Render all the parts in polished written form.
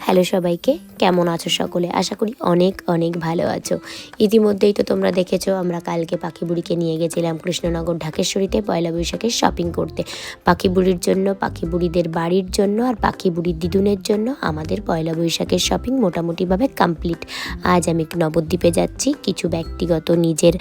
Hello সবাইকে, কেমন আছো সকলে? আশা করি অনেক অনেক ভালো আছো। ইতিমধ্যেই তো তোমরা দেখেছো আমরা কালকে পাখি বুড়িকে নিয়ে গেছিলাম কৃষ্ণনগর ঢাকেশ্বরীতে পয়লা বৈশাখের শপিং করতে। পাখি বুড়ির জন্য, পাখি বুড়িদের বাড়ির জন্য আর পাখি বুড়ির দিদুনের জন্য আমাদের পয়লা বৈশাখের শপিং মোটামুটিভাবে কমপ্লিট। আজ আমি নবদ্বীপে যাচ্ছি কিছু ব্যক্তিগত নিজের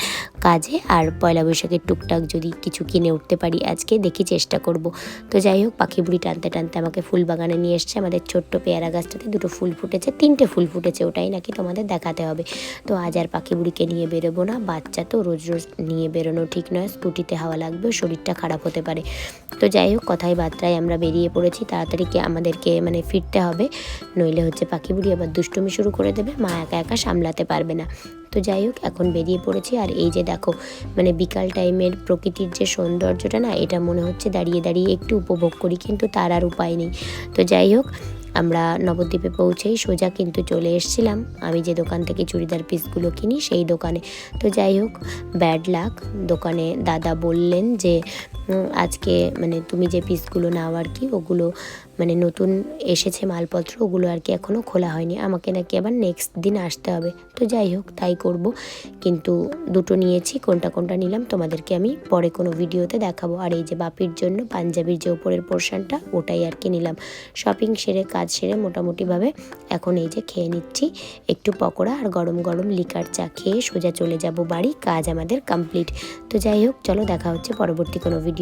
কাজে, আর পয়লা বৈশাখের টুকটাক যদি কিছু কিনে উঠতে পারি আজকে দেখি চেষ্টা করব। তো যাই হোক, পাখি বুড়ি টানতে টানতে আমাকে ফুল বাগানে নিয়ে এসছে। আমাদের ছোট্ট পেয়ারা গাছটাতে দুটো ফুল ফুটেছে, 3টে ফুল ফুটেছে, ওটাই নাকি তোমাদের দেখাতে হবে। তো আজ আর পাখি বুড়িকে নিয়ে বেরোবো না, বাচ্চা তো রোজ রোজ নিয়ে বেরোনো ঠিক নয়, স্কুটিতে হাওয়া লাগবে, শরীরটা খারাপ হতে পারে। তো যাই হোক, কথায় বার্তায় আমরা বেরিয়ে পড়েছি, তাড়াতাড়ি আমাদেরকে ফিরতে হবে, নইলে হচ্ছে পাখি বুড়ি আবার দুষ্টুমি শুরু করে দেবে, মা একা একা সামলাতে পারবে না। তো যাই হোক, এখন বেরিয়ে পড়েছি। আর এই যে দেখো, বিকাল টাইমের প্রকৃতির যে সৌন্দর্যটা না, এটা মনে হচ্ছে দাঁড়িয়ে দাঁড়িয়ে একটু উপভোগ করি, কিন্তু তার আর উপায় নেই। তো যাই হোক, আমরা নবদ্বীপে পৌঁছেই সোজা কিন্তু চলে এসেছিলাম আমি যে দোকান থেকে চুড়িদার পিসগুলো কিনি সেই দোকানে। তো যাই হোক, ব্যাড লাক, দোকানে দাদা বললেন যে আজকে তুমি যে পিসগুলো নাও আর কি, ওগুলো নতুন এসেছে মালপত্র, ওগুলো আর কি এখনও খোলা হয়নি, আমাকে নাকি আবার নেক্সট দিন আসতে হবে। তো যাই হোক, তাই করব। কিন্তু দুটো নিয়েছি, কোনটা কোনটা নিলাম তোমাদেরকে আমি পরে কোনো ভিডিওতে দেখাবো। আর এই যে বাপির জন্য পাঞ্জাবির যে ওপরের পোর্শনটা, ওটাই আর কি নিলাম। শপিং সেরে কাজ সেরে মোটামুটিভাবে এখন এই যে খেয়ে নিচ্ছি একটু পকোড়া আর গরম গরম লিকার চা, খেয়ে সোজা চলে যাব বাড়ি, কাজ আমাদের কমপ্লিট। তো যাই হোক, চলো দেখা হচ্ছে পরবর্তী কোনো ভিডিওতে।